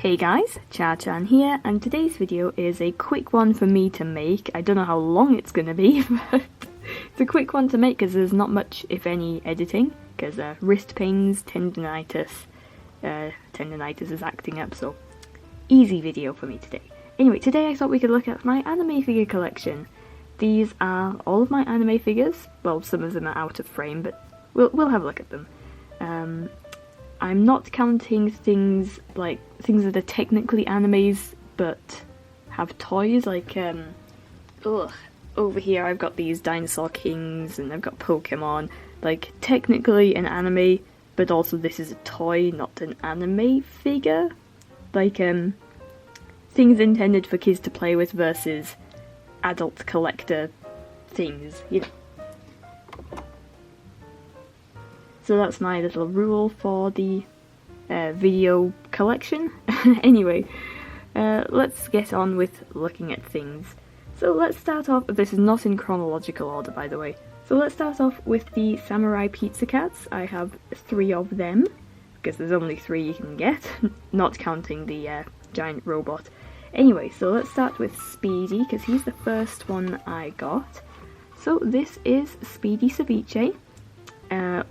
Hey guys, CharrChan here, and today's video is a quick one for me to make. I don't know how long it's gonna be, but it's a quick one to make because there's not much, if any, editing, because wrist pains, tendinitis is acting up, so easy video for me today. Anyway, today I thought we could look at my anime figure collection. These are all of my anime figures. Well, some of them are out of frame, but we'll have a look at them. I'm not counting things that are technically animes but have toys, like over here I've got these Dinosaur Kings and I've got Pokemon, like technically an anime, but also this is a toy, not an anime figure. Like things intended for kids to play with versus adult collector things, you know. So that's my little rule for the video collection. Anyway, let's get on with looking at things. So let's start off, this is not in chronological order by the way, so let's start off with the Samurai Pizza Cats. I have 3 of them, because there's only 3 you can get, not counting the giant robot. Anyway, so let's start with Speedy, because he's the first one I got. So this is Speedy Ceviche.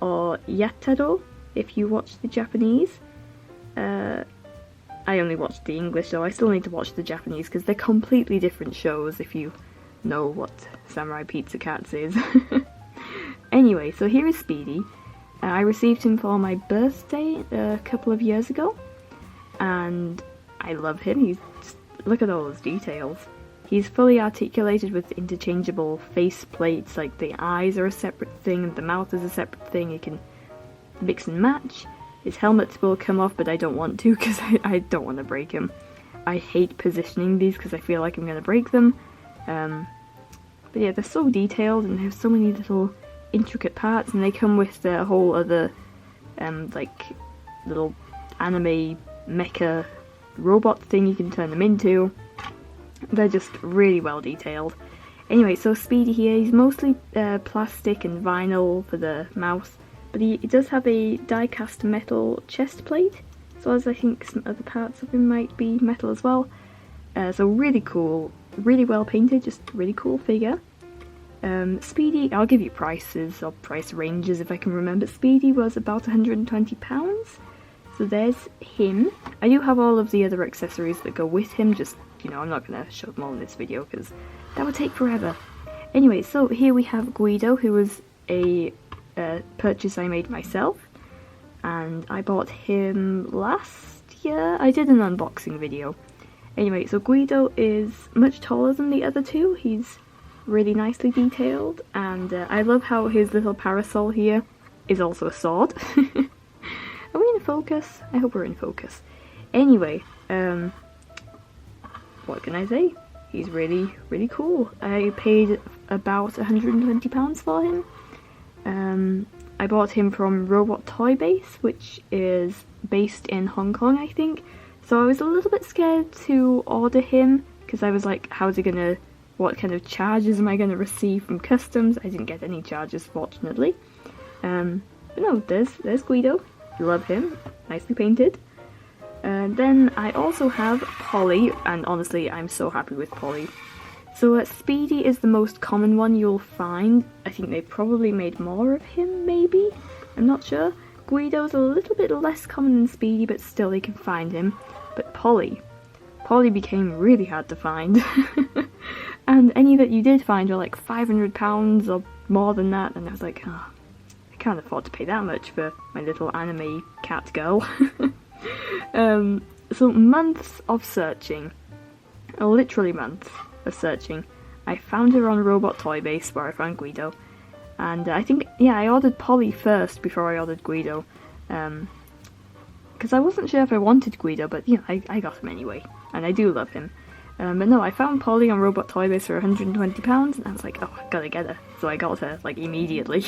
Or Yataro, if you watch the Japanese. I only watched the English, so I still need to watch the Japanese because they're completely different shows if you know what Samurai Pizza Cats is. Anyway, so here is Speedy. I received him for my birthday a couple of years ago, and I love him. Look at all those details. He's fully articulated with interchangeable face plates, like the eyes are a separate thing and the mouth is a separate thing. You can mix and match. His helmet will come off, but I don't want to because I don't want to break him. I hate positioning these because I feel like I'm going to break them. But yeah, they're so detailed and they have so many little intricate parts, and they come with a whole other like little anime mecha robot thing you can turn them into. They're just really well detailed. Anyway, so Speedy here, he's mostly plastic and vinyl for the mouth, but he does have a die-cast metal chest plate, so as I think some other parts of him might be metal as well. So really cool, really well painted, just really cool figure. Speedy, I'll give you prices or price ranges if I can remember. Speedy was about £120. So there's him. I do have all of the other accessories that go with him, just, you know, I'm not going to show them all in this video because that would take forever. Anyway, so here we have YuGiOh, who was a purchase I made myself, and I bought him last year. I did an unboxing video. Anyway, so YuGiOh is much taller than the other 2. He's really nicely detailed, and I love how his little parasol here is also a sword. Are we in focus? I hope we're in focus. Anyway, what can I say? He's really, really cool. I paid about £120 for him. I bought him from Robot Toy Base, which is based in Hong Kong, I think. So I was a little bit scared to order him, because I was like, what kind of charges am I gonna receive from customs? I didn't get any charges, fortunately. But no, there's YuGiOh. Love him, nicely painted. Then I also have Polly, and honestly I'm so happy with Polly. So Speedy is the most common one you'll find. I think they probably made more of him, maybe? I'm not sure. YuGiOh's a little bit less common than Speedy, but still they can find him. But Polly became really hard to find. And any that you did find were like £500 or more than that, and I was like, oh, I can't afford to pay that much for my little anime cat girl. So months of searching, literally months of searching, I found her on Robot Toy Base where I found YuGiOh, and I think, yeah, I ordered Polly first before I ordered YuGiOh, because I wasn't sure if I wanted YuGiOh, but you know, I got him anyway, and I do love him. But no, I found Polly on Robot Toy Base for £120, and I was like, oh, I gotta get her, so I got her, like, immediately.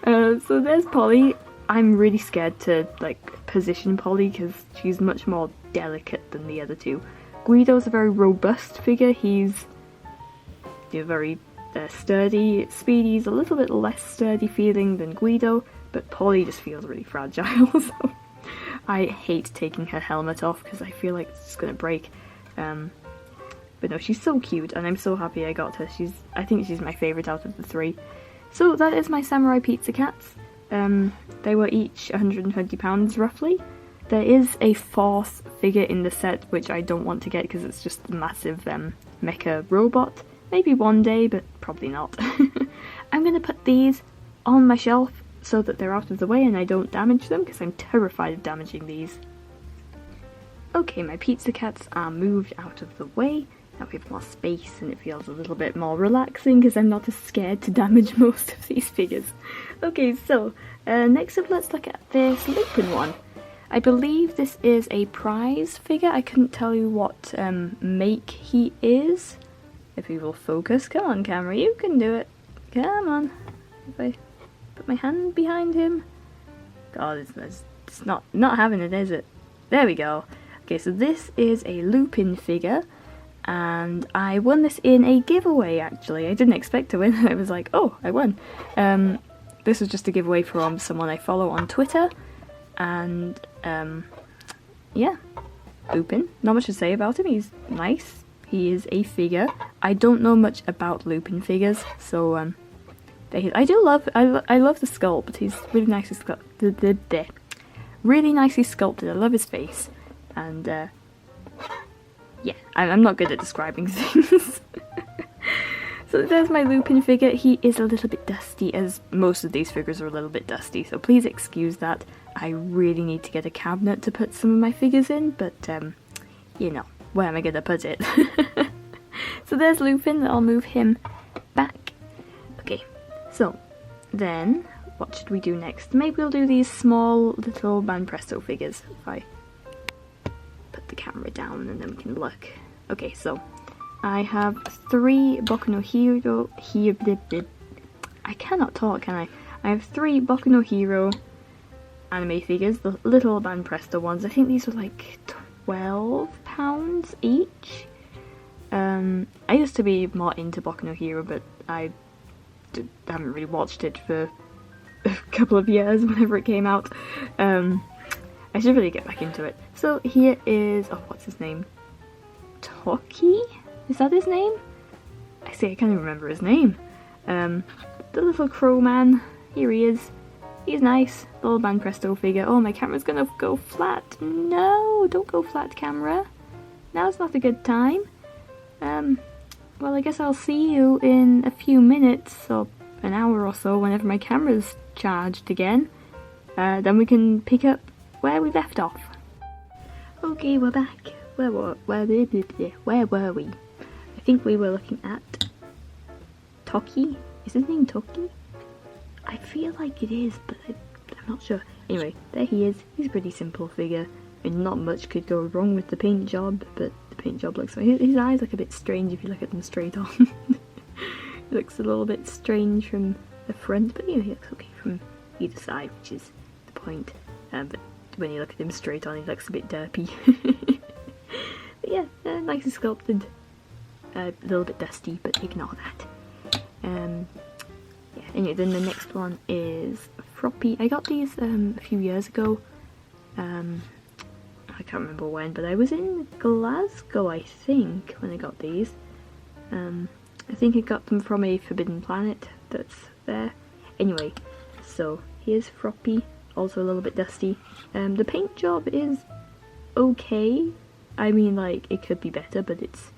So there's Polly. I'm really scared to, like, position Polly because she's much more delicate than the other 2. YuGiOh's a very robust figure. He's very sturdy. Speedy's a little bit less sturdy feeling than YuGiOh, but Polly just feels really fragile. So I hate taking her helmet off because I feel like it's gonna break. But no, she's so cute, and I'm so happy I got her. I think she's my favourite out of the three. So that is my Samurai Pizza Cats. They were each £120 roughly. There is a fourth figure in the set which I don't want to get because it's just a massive mecha robot. Maybe one day, but probably not. I'm going to put these on my shelf so that they're out of the way and I don't damage them because I'm terrified of damaging these. Okay, my pizza cats are moved out of the way. Now we have more space and it feels a little bit more relaxing because I'm not as scared to damage most of these figures. Okay, so next up let's look at this Lupin one. I believe this is a prize figure. I couldn't tell you what make he is. If we will focus. Come on, camera, you can do it. Come on. If I put my hand behind him. God, it's not having it, is it? There we go. Okay, so this is a Lupin figure. And I won this in a giveaway, actually. I didn't expect to win. I was like, oh, I won. This was just a giveaway from someone I follow on Twitter. And, yeah. Lupin. Not much to say about him. He's nice. He is a figure. I don't know much about Lupin figures, so, I love the sculpt. He's really nicely sculpted. Really nicely sculpted. I love his face. And, yeah, I'm not good at describing things. So there's my Lupin figure. He is a little bit dusty, as most of these figures are a little bit dusty, so please excuse that. I really need to get a cabinet to put some of my figures in, but, you know, where am I gonna put it? So there's Lupin. I'll move him back. Okay, so then, what should we do next? Maybe we'll do these small little Banpresto figures, if I put the camera down and then we can look. Okay, so I have 3 Boku no Hero I cannot talk, can I? I have 3 Boku no Hero anime figures, the little Banpresto ones. I think these were like £12 each. I used to be more into Boku no Hero, but I haven't really watched it for a couple of years whenever it came out. I should really get back into it. So here is, oh, what's his name? Toki? Is that his name? I can't even remember his name. The little crow man, here he is. He's nice, little Banpresto figure. Oh, my camera's gonna go flat. No, don't go flat, camera. Now's not a good time. Well, I guess I'll see you in a few minutes, or an hour or so, whenever my camera's charged again. Then we can pick up where we left off. Okay, we're back. Where were we? I think we were looking at Toki. Is his name Toki? I feel like it is, but I'm not sure. Anyway, there he is. He's a pretty simple figure. I mean, not much could go wrong with the paint job, but the paint job looks fine. His eyes look a bit strange if you look at them straight on. He looks a little bit strange from the front, but you know, he looks okay from either side, which is the point. But when you look at him straight on, he looks a bit derpy. But yeah, nicely sculpted. A little bit dusty, but ignore that. Yeah, anyway, then the next one is Froppy. I got these a few years ago. I can't remember when, but I was in Glasgow, I think, when I got these. I think I got them from a Forbidden Planet that's there. Anyway, so here's Froppy, also a little bit dusty. The paint job is okay. I mean, like, it could be better, but it's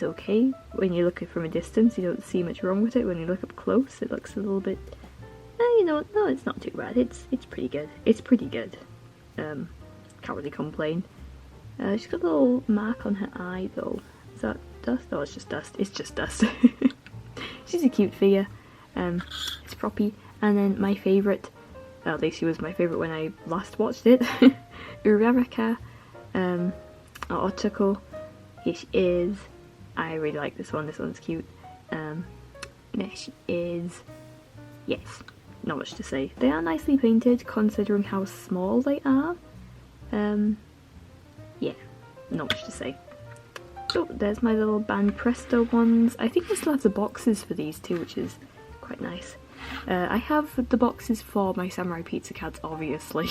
okay. When you look at it from a distance, you don't see much wrong with it. When you look up close, it looks a little bit, you know, no, it's not too bad. It's pretty good. It's pretty good. Can't really complain. She's got a little mark on her eye, though. Is that dust? Oh, it's just dust. It's just dust. She's a cute figure. It's Froppy. And then my favourite, well, at least she was my favourite when I last watched it, Uraraka, or Ochako. Here she is. I really like this one. This one's cute. There she is. Yes, not much to say. They are nicely painted considering how small they are. Yeah, not much to say. So there's my little Banpresto ones. I think I still have the boxes for these too, which is quite nice. I have the boxes for my Samurai Pizza Cats, obviously.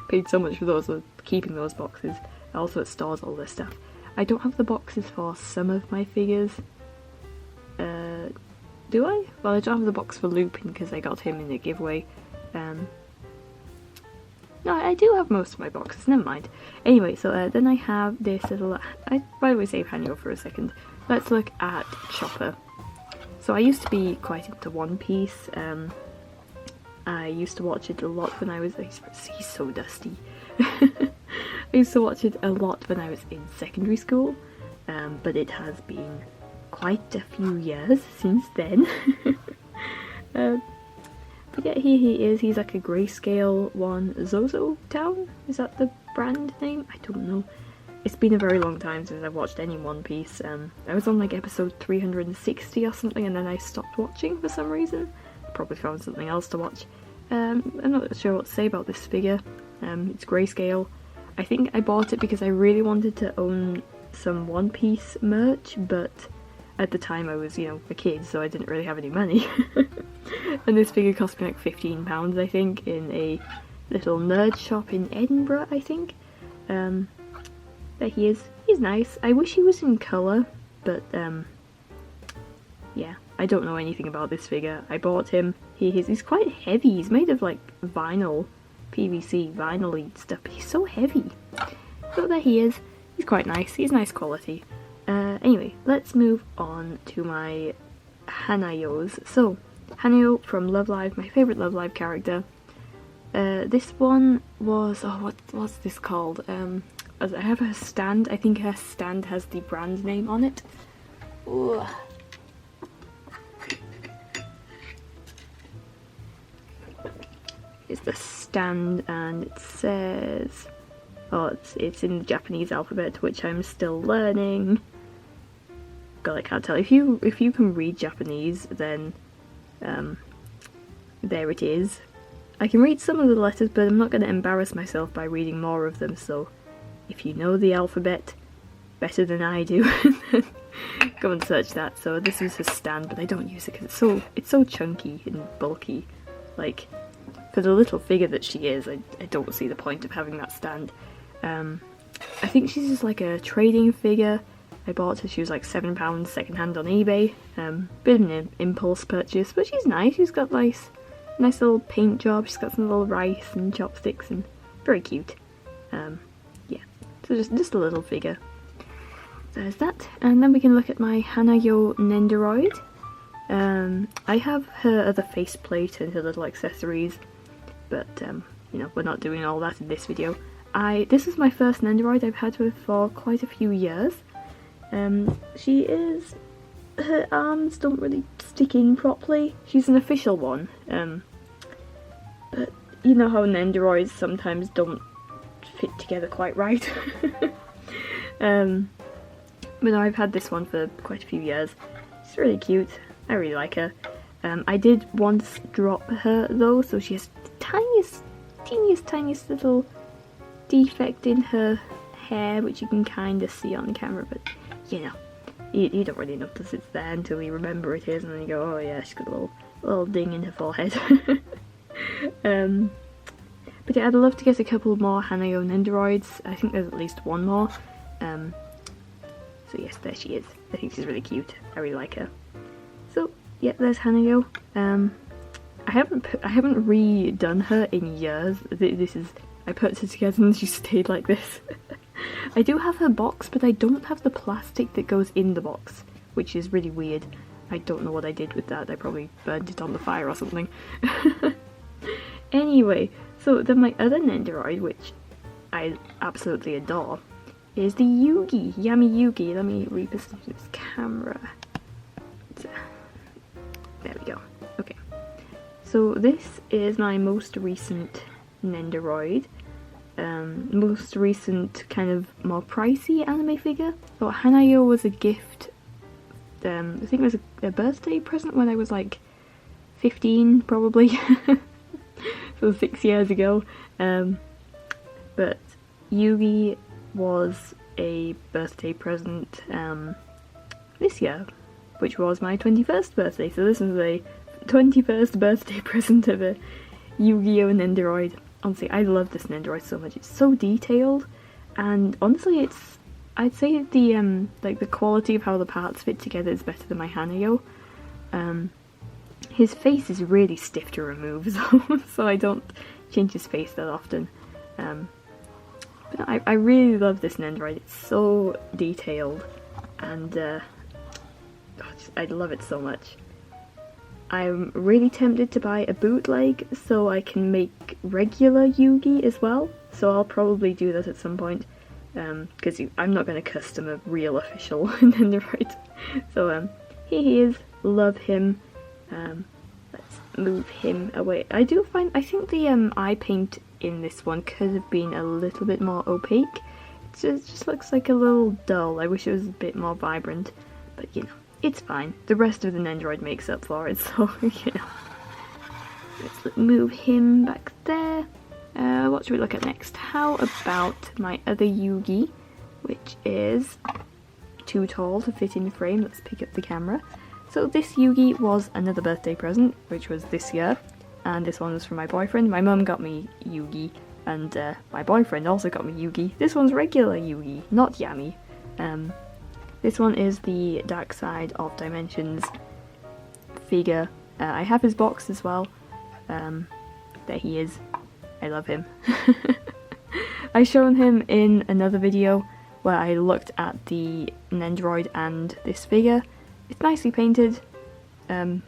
Paid so much for those, so keeping those boxes. Also it stores all this stuff. I don't have the boxes for some of my figures. Do I? Well, I don't have the box for Lupin because I got him in a giveaway. No, I do have most of my boxes, never mind. Anyway, so then I have this little... by the way, save Hanyo for a second. Let's look at Chopper. So I used to be quite into One Piece. I used to watch it a lot when I was... He's so dusty. I used to watch it a lot when I was in secondary school. But it has been quite a few years since then. But yeah, here he is. He's like a grayscale one. Zozo Town? Is that the brand name? I don't know. It's been a very long time since I've watched any One Piece. I was on like episode 360 or something, and then I stopped watching for some reason. Probably found something else to watch. I'm not sure what to say about this figure. It's grayscale. I think I bought it because I really wanted to own some One Piece merch, but at the time I was, you know, a kid, so I didn't really have any money. And this figure cost me like £15, I think, in a little nerd shop in Edinburgh, I think. There he is. He's nice. I wish he was in colour, but yeah, I don't know anything about this figure. I bought him. He's quite heavy. He's made of like vinyl, PVC, vinyl-y stuff, but he's so heavy. So there he is. He's quite nice. He's nice quality. Anyway, let's move on to my Hanayos. So, Hanayo from Love Live, my favourite Love Live character. This one was... oh, what's this called? I have her stand. I think her stand has the brand name on it. Ooh. It's the stand, and it says... oh, it's in the Japanese alphabet, which I'm still learning. God, I can't tell. If you can read Japanese, then there it is. I can read some of the letters, but I'm not going to embarrass myself by reading more of them, so if you know the alphabet better than I do, go and search that. So this is her stand, but I don't use it because it's so chunky and bulky. Like, for the little figure that she is, I don't see the point of having that stand. I think she's just like a trading figure. I bought her, she was like £7 second hand on eBay. Bit of an impulse purchase, but she's nice. She's got nice little paint job. She's got some little rice and chopsticks and very cute. Yeah, so just a little figure. There's that. And then we can look at my Hanayo Nendoroid. I have her other faceplate and her little accessories, but you know, we're not doing all that in this video. This is my first Nendoroid. I've had her for quite a few years. Her arms don't really stick in properly. She's an official one, but you know how Nendoroids sometimes don't fit together quite right. But no, I've had this one for quite a few years. She's really cute. I really like her. I did once drop her though, so she has the tiniest little defect in her hair, which you can kind of see on camera, but you know, you don't really notice it's there until you remember it is, and then you go, oh yeah, she's got a little ding in her forehead. But yeah, I'd love to get a couple more Hanayo Nendoroids. I think there's at least one more. So yes, there she is. I think she's really cute. I really like her. So yeah, there's Hanayo. I haven't redone her in years. I put her together and she stayed like this. I do have her box, but I don't have the plastic that goes in the box, which is really weird. I don't know what I did with that. I probably burned it on the fire or something. Anyway, so then my other Nendoroid, which I absolutely adore, is the Yugi, Yummy Yugi. Let me reposition this camera. There we go. Okay. So this is my most recent Nendoroid. Most recent kind of more pricey anime figure. So Hanayo was a gift, I think it was a birthday present when I was like 15 probably. So 6 years ago. But Yugi was a birthday present this year, which was my 21st birthday. So this was a 21st birthday present of a YuGiOh Nendoroid. honestly, I love this Nendoroid so much. It's so detailed, and honestly, I'd say the like the quality of how the parts fit together is better than my Hanayo. His face is really stiff to remove, so I don't change his face that often. But I really love this Nendoroid. It's so detailed, and I love it so much. I'm really tempted to buy a bootleg so I can make regular Yugi as well, so I'll probably do that at some point, because I'm not going to custom a real official Nendoroid. So here he is, love him. Let's move him away. I think the eye paint in this one could have been a little bit more opaque. It just looks like a little dull. I wish it was a bit more vibrant, but you know, it's fine. The rest of the Nendoroid makes up for it, so you know. Let's move him back there. What should we look at next? How about my other Yugi, which is too tall to fit in the frame. Let's pick up the camera. So this Yugi was another birthday present, which was this year, and this one was from my boyfriend. My mum got me Yugi, and my boyfriend also got me Yugi. This one's regular Yugi, not Jammy. This one is the Dark Side of Dimensions figure. I have his box as well. There he is. I love him. I've shown him in another video where I looked at the Nendoroid and this figure. It's nicely painted. I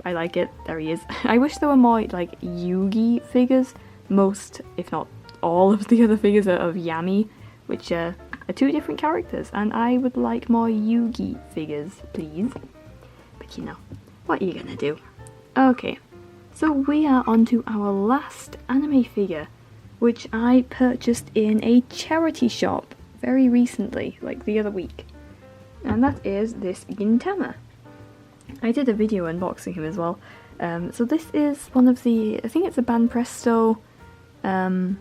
like it. There he is. I wish there were more like Yugi figures. Most, if not all, of the other figures are of Yami, which are two different characters, and I would like more Yugi figures, please. But you know, what are you gonna do? Okay, so we are on to our last anime figure, which I purchased in a charity shop very recently, like the other week. And that is this Gintama. I did a video unboxing him as well. So this is one of the, I think it's a Banpresto, a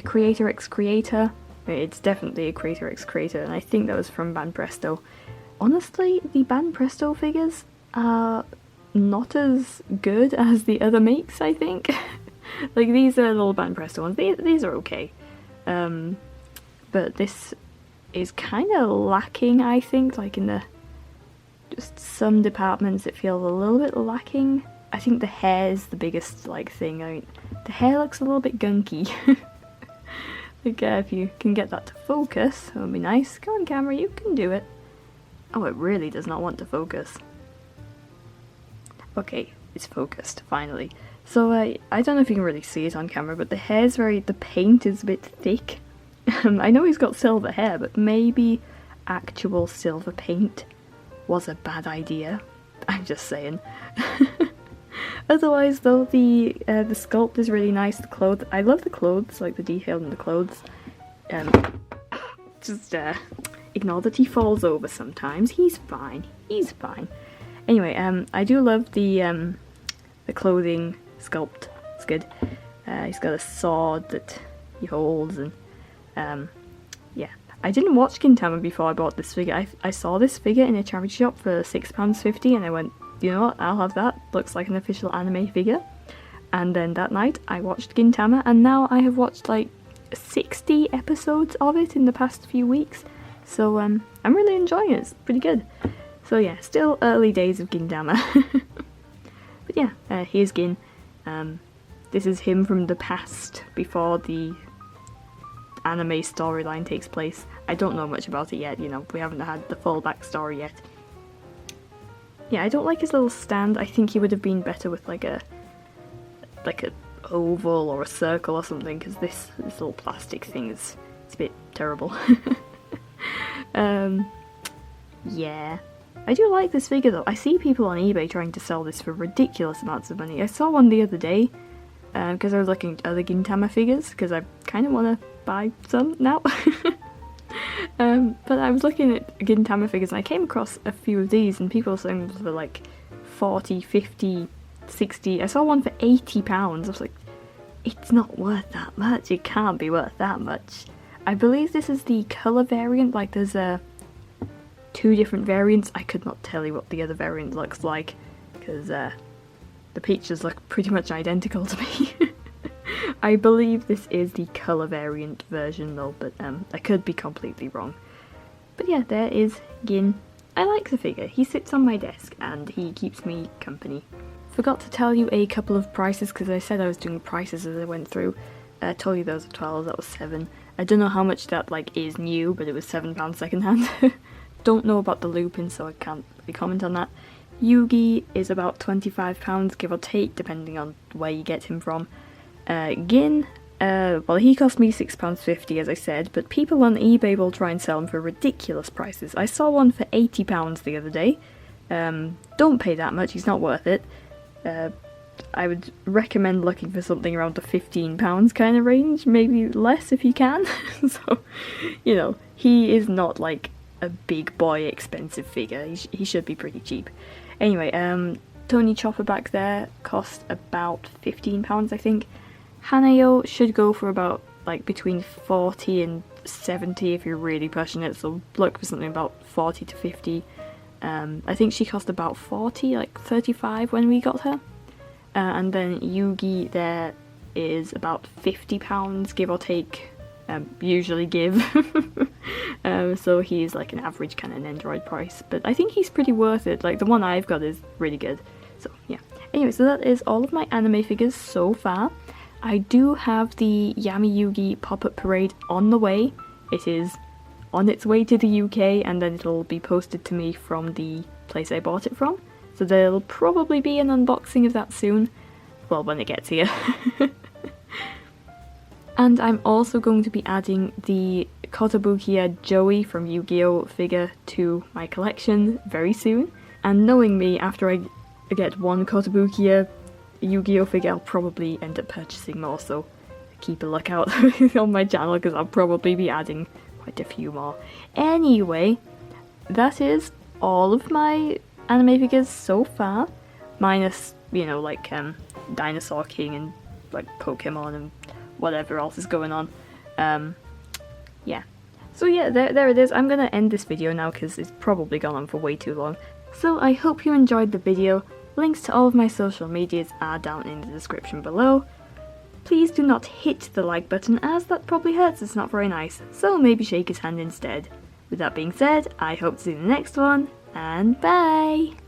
Creator X Creator. It's definitely a Creator X Creator, and I think that was from Banpresto. Honestly, the Banpresto figures are not as good as the other makes, I think. Like, these are little Banpresto ones. These are okay. But this is kind of lacking, I think, like in the just some departments it feels a little bit lacking. I think the hair is the biggest like thing. I mean, the hair looks a little bit gunky. Like, if you can get that to focus, that would be nice. Come on, camera, you can do it. Oh, it really does not want to focus. Okay, it's focused, finally. So, I don't know if you can really see it on camera, but the paint is a bit thick. I know he's got silver hair, but maybe actual silver paint was a bad idea. I'm just saying. Otherwise, though, the sculpt is really nice. The clothes, I love the clothes, like the detail in the clothes. Just ignore that he falls over sometimes. He's fine. He's fine. Anyway, I do love the clothing sculpt. It's good. He's got a sword that he holds, and yeah. I didn't watch Gintama before I bought this figure. I saw this figure in a charity shop for £6.50, and I went, you know what, I'll have that. Looks like an official anime figure. And then that night I watched Gintama, and now I have watched like 60 episodes of it in the past few weeks. So I'm really enjoying it. It's pretty good. So yeah, still early days of Gintama. But yeah, here's Gin. This is him from the past, before the anime storyline takes place. I don't know much about it yet, you know, we haven't had the full backstory yet. Yeah, I don't like his little stand. I think he would have been better with like a oval or a circle or something, because this little plastic thing it's a bit terrible. Yeah. I do like this figure though. I see people on eBay trying to sell this for ridiculous amounts of money. I saw one the other day, because I was looking at other Gintama figures, because I kind of want to buy some now. But I was looking at Gintama figures and I came across a few of these, and people were selling them for like 40, 50, 60. I saw one for £80. I was like, it's not worth that much. It can't be worth that much. I believe this is the colour variant. Like, there's two different variants. I could not tell you what the other variant looks like, because the pictures look pretty much identical to me. I believe this is the colour variant version though, but I could be completely wrong. But yeah, there is Gin. I like the figure. He sits on my desk and he keeps me company. Forgot to tell you a couple of prices because I said I was doing prices as I went through. I told you those were 12, that was 7. I don't know how much that like is new, but it was £7 secondhand. Don't know about the Lupin, so I can't really comment on that. YuGiOh is about £25, give or take, depending on where you get him from. Gin, well, he cost me £6.50 as I said, but people on eBay will try and sell him for ridiculous prices. I saw one for £80 the other day. Don't pay that much, he's not worth it. I would recommend looking for something around the £15 kind of range, maybe less if you can. So, you know, he is not like a big boy expensive figure, he should be pretty cheap. Anyway, Tony Chopper back there cost about £15 I think. Hanayo should go for about like between 40 and 70 if you're really pushing it, so look for something about 40 to 50. I think she cost about 40, like 35 when we got her. And then YuGiOh there is about £50, give or take, usually give. So he's like an average kind of Android price, but I think he's pretty worth it. Like the one I've got is really good. So yeah. Anyway, so that is all of my anime figures so far. I do have the Yami Yugi pop-up parade on the way. It is on its way to the UK and then it'll be posted to me from the place I bought it from. So there'll probably be an unboxing of that soon. Well, when it gets here. And I'm also going to be adding the Kotobukiya Joey from YuGiOh figure to my collection very soon. And knowing me, after I get one Kotobukiya YuGiOh figure, I'll probably end up purchasing more, so keep a lookout on my channel because I'll probably be adding quite a few more. Anyway, that is all of my anime figures so far, minus, you know, like Dinosaur King and like Pokemon and whatever else is going on. Yeah. So yeah, there it is. I'm gonna end this video now because it's probably gone on for way too long. So I hope you enjoyed the video. Links to all of my social medias are down in the description below. Please do not hit the like button as that probably hurts, it's not very nice, so maybe shake his hand instead. With that being said, I hope to see you in the next one, and bye!